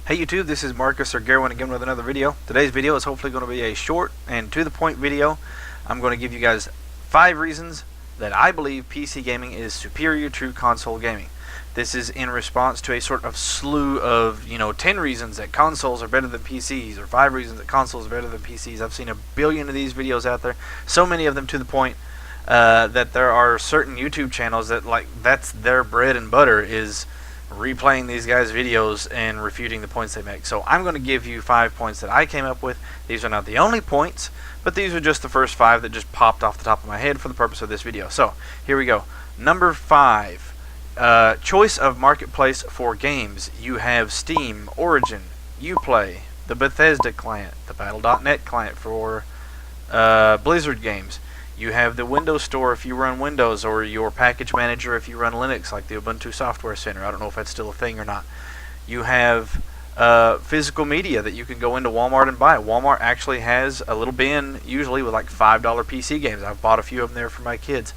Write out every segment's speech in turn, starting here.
Hey YouTube, this is Marcus or Garwin again with another video. Today's video is hopefully going to be a short and to the point video. I'm going to give you guys 5 reasons that I believe PC gaming is superior to console gaming. This is in response to a sort of slew of, 10 reasons that consoles are better than PCs, or 5 reasons that consoles are better than PCs. I've seen a billion of these videos out there, so many of them to the point that there are certain YouTube channels that that's their bread and butter is replaying these guys' videos and refuting the points they make. So I'm going to give you 5 points that I came up with. These are not the only points, but these are just the first 5 that just popped off the top of my head for the purpose of this video. So here we go. Number 5, choice of marketplace for games. You have Steam, Origin, Uplay, the Bethesda client, the Battle.net client for Blizzard games. You have the Windows Store if you run Windows, or your package manager if you run Linux, like the Ubuntu Software Center. I don't know if that's still a thing or not. You have physical media that you can go into Walmart and buy. Walmart actually has a little bin, usually with like $5 PC games. I've bought a few of them there for my kids.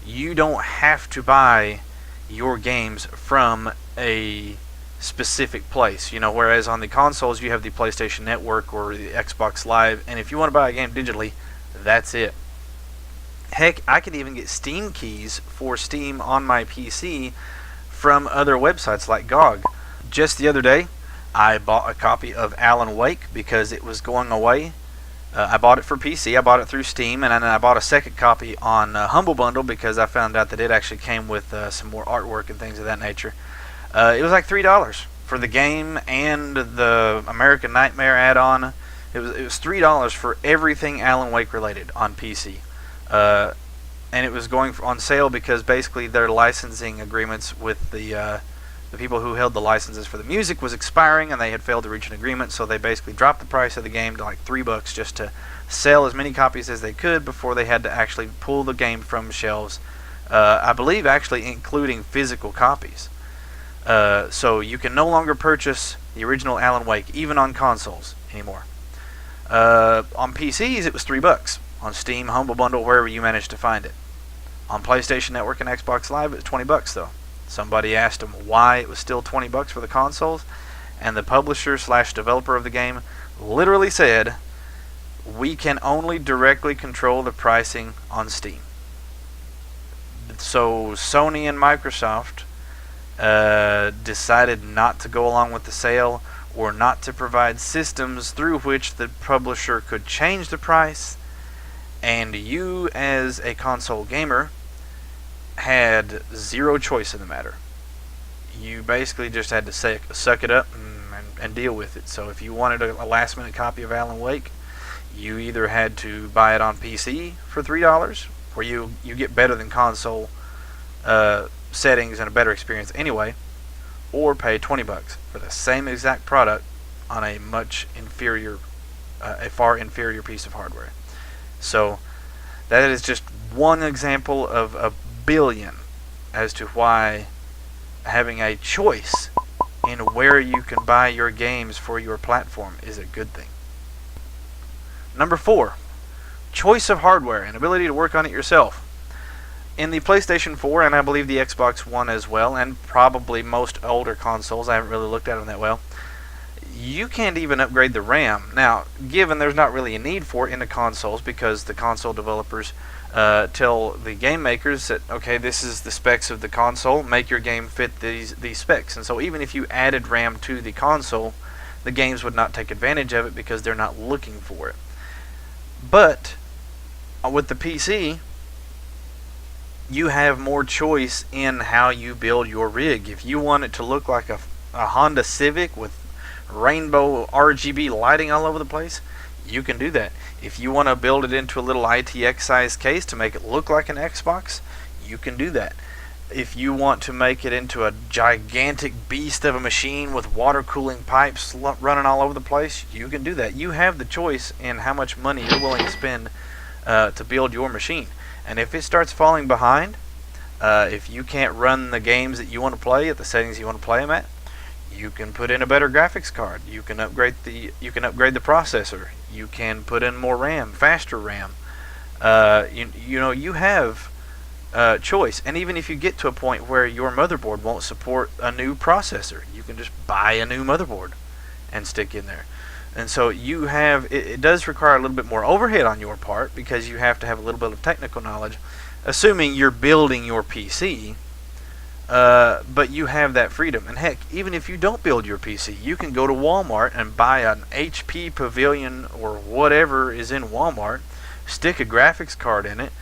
You don't have to buy your games from a specific place. Whereas on the consoles you have the PlayStation Network or the Xbox Live, and if you want to buy a game digitally, that's it. Heck, I can even get Steam keys for Steam on my PC from other websites like GOG. Just the other day, I bought a copy of Alan Wake because it was going away. I bought it for PC. I bought it through Steam, and then I bought a second copy on Humble Bundle because I found out that it actually came with some more artwork and things of that nature. It was like $3 for the game and the American Nightmare add-on. It was $3 for everything Alan Wake related on PC. And it was going on sale because basically their licensing agreements with the people who held the licenses for the music was expiring, and they had failed to reach an agreement, so they basically dropped the price of the game to like $3 just to sell as many copies as they could before they had to actually pull the game from shelves. I believe actually including physical copies. So you can no longer purchase the original Alan Wake even on consoles anymore. On PCs it was $3. On Steam, Humble Bundle, wherever you managed to find it. On PlayStation Network and Xbox Live, it was $20 though. Somebody asked them why it was still $20 for the consoles, and the publisher / developer of the game literally said, "We can only directly control the pricing on Steam." So Sony and Microsoft decided not to go along with the sale, or not to provide systems through which the publisher could change the price. And you, as a console gamer, had zero choice in the matter. You basically just had to suck it up and deal with it. So if you wanted a last-minute copy of Alan Wake, you either had to buy it on PC for $3, where you get better than console settings and a better experience anyway, or pay $20 for the same exact product on a far inferior piece of hardware. So that is just one example of a billion as to why having a choice in where you can buy your games for your platform is a good thing. Number 4, choice of hardware and ability to work on it yourself. In the PlayStation 4, and I believe the Xbox One as well, and probably most older consoles, I haven't really looked at them that well, you can't even upgrade the RAM. Now, given there's not really a need for it in the consoles, because the console developers tell the game makers that, okay, this is the specs of the console, make your game fit these specs. And so even if you added RAM to the console, the games would not take advantage of it because they're not looking for it. But with the PC, you have more choice in how you build your rig. If you want it to look like a Honda Civic with rainbow RGB lighting all over the place, you can do that. If you want to build it into a little ITX size case to make it look like an Xbox, you can do that. If you want to make it into a gigantic beast of a machine with water cooling pipes running all over the place, you can do that. You have the choice in how much money you're willing to spend to build your machine. And if it starts falling behind, if you can't run the games that you want to play at the settings you want to play them at, you can put in a better graphics card. You can upgrade the processor. You can put in more RAM, faster RAM. You have choice. And even if you get to a point where your motherboard won't support a new processor, you can just buy a new motherboard and stick in there. And so you have, it does require a little bit more overhead on your part because you have to have a little bit of technical knowledge, assuming you're building your PC. But you have that freedom. And heck, even if you don't build your PC, you can go to Walmart and buy an HP Pavilion or whatever is in Walmart, stick a graphics card in it,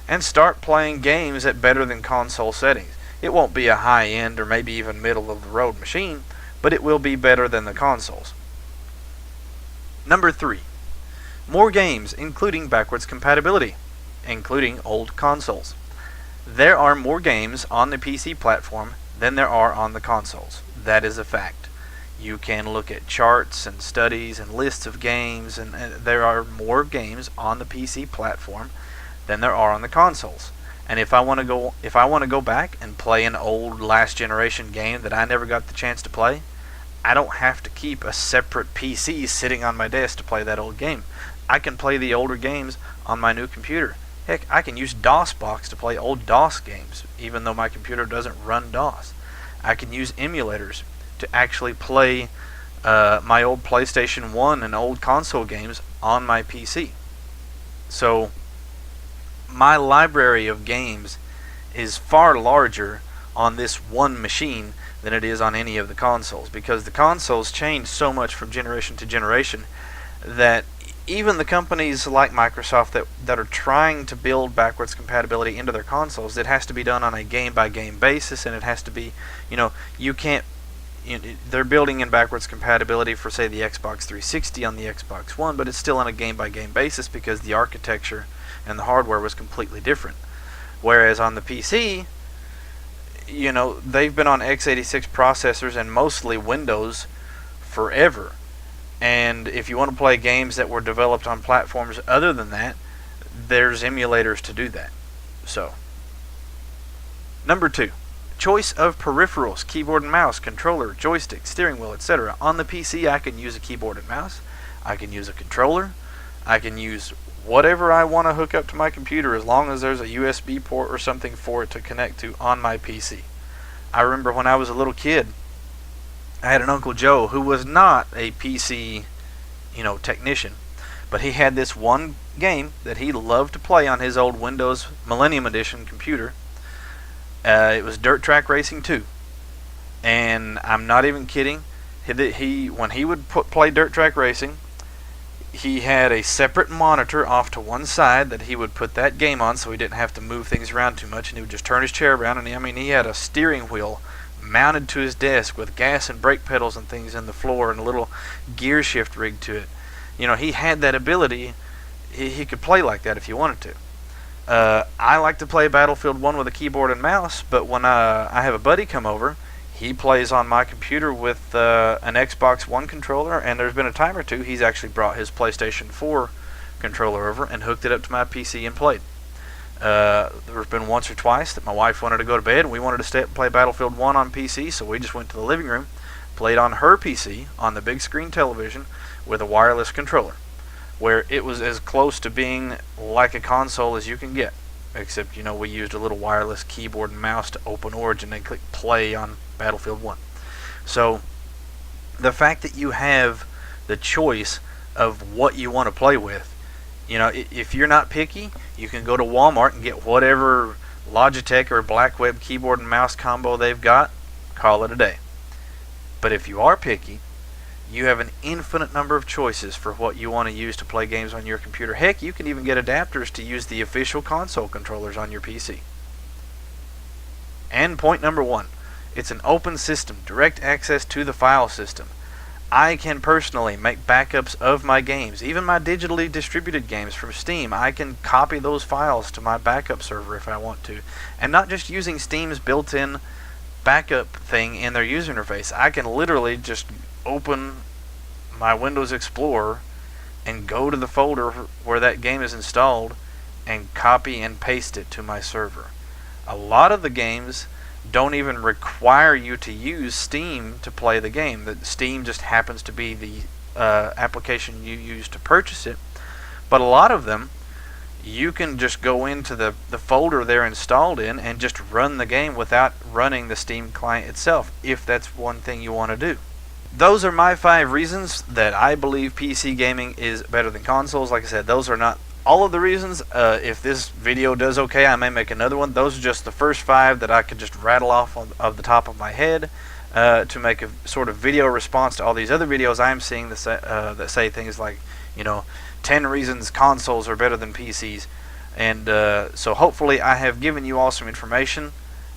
and start playing games at better than console settings. It won't be a high-end or maybe even middle-of-the-road machine, but it will be better than the consoles. Number 3. More games, including backwards compatibility, including old consoles. There are more games on the PC platform than there are on the consoles. That is a fact. You can look at charts and studies and lists of games, and there are more games on the PC platform than there are on the consoles. And if I want to go back and play an old last generation game that I never got the chance to play, I don't have to keep a separate PC sitting on my desk to play that old game. I can play the older games on my new computer. Heck, I can use DOSBox to play old DOS games, even though my computer doesn't run DOS. I can use emulators to actually play my old PlayStation 1 and old console games on my PC. So my library of games is far larger on this one machine than it is on any of the consoles, because the consoles change so much from generation to generation that even the companies like Microsoft that are trying to build backwards compatibility into their consoles, it has to be done on a game-by-game basis, and it has to be, you can't, they're building in backwards compatibility for, say, the Xbox 360 on the Xbox One, but it's still on a game-by-game basis because the architecture and the hardware was completely different. Whereas on the PC, they've been on x86 processors and mostly Windows forever. And if you want to play games that were developed on platforms other than that, there's emulators to do that. So, number 2, choice of peripherals, keyboard and mouse, controller, joystick, steering wheel, etc. On the PC, I can use a keyboard and mouse. I can use a controller. I can use whatever I want to hook up to my computer as long as there's a USB port or something for it to connect to on my PC. I remember when I was a little kid, I had an Uncle Joe who was not a PC, technician, but he had this one game that he loved to play on his old Windows Millennium Edition computer. It was Dirt Track Racing 2, and I'm not even kidding. When he would play Dirt Track Racing, he had a separate monitor off to one side that he would put that game on, so he didn't have to move things around too much, and he would just turn his chair around, and he had a steering wheel mounted to his desk with gas and brake pedals and things in the floor and a little gear shift rig to it. He had that ability. He could play like that if he wanted to. I like to play Battlefield 1 with a keyboard and mouse, but when I have a buddy come over, he plays on my computer with an Xbox One controller, and there's been a time or two he's actually brought his PlayStation 4 controller over and hooked it up to my PC and played. There's been once or twice that my wife wanted to go to bed and we wanted to stay up and play Battlefield 1 on PC, so we just went to the living room, played on her PC on the big screen television with a wireless controller, where it was as close to being like a console as you can get, except we used a little wireless keyboard and mouse to open Origin and click play on Battlefield 1. So the fact that you have the choice of what you want to play with, if you're not picky, you can go to Walmart and get whatever Logitech or Blackweb keyboard and mouse combo they've got, call it a day. But if you are picky, you have an infinite number of choices for what you want to use to play games on your computer. Heck, you can even get adapters to use the official console controllers on your PC. And point number 1, it's an open system, direct access to the file system. I can personally make backups of my games, even my digitally distributed games from Steam. I can copy those files to my backup server if I want to. And not just using Steam's built-in backup thing in their user interface. I can literally just open my Windows Explorer and go to the folder where that game is installed and copy and paste it to my server. A lot of the games don't even require you to use Steam to play the game. That Steam just happens to be the application you use to purchase it. But a lot of them, you can just go into the folder they're installed in and just run the game without running the Steam client itself, if that's one thing you want to do. Those are my 5 reasons that I believe PC gaming is better than consoles. Like I said, those are not all of the reasons. If this video does okay, I may make another one. Those are just the first 5 that I could just rattle off of the top of my head to make a sort of video response to all these other videos I'm seeing that say things like, 10 reasons consoles are better than PCs. And so hopefully I have given you all some information,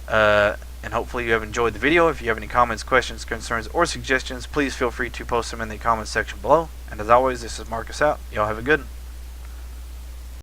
and hopefully you have enjoyed the video. If you have any comments, questions, concerns, or suggestions, please feel free to post them in the comments section below. And as always, this is Marcus out. Y'all have a good one.